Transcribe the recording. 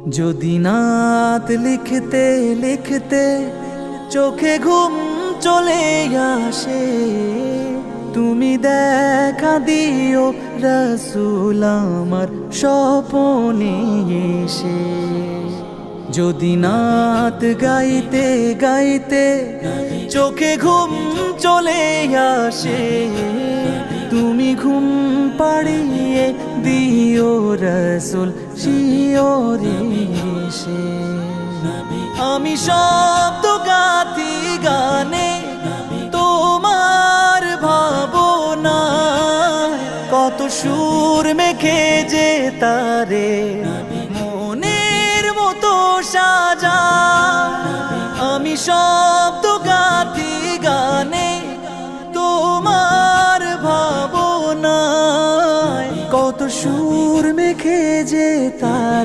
যদি নাত লিখতে লিখতে চোখে ঘুম চলে আসে, তুমি দেখা দিও রাসূল আমার স্বপনে এসে। যদি নাত গাইতে গাইতে চোখে ঘুম চলে আসে, তুমি ঘুম পাড়িয়ে দিও রাসূল শিয়রে এসে। আমি শব্দ গাথি গানে তোমার ভাবনা, কত সুর মেখে যে তারে মনের মতো সাজা। আমি শব্দ গাথি গানে তোমার ভাবনায়, কত সুর মেখে যে তারে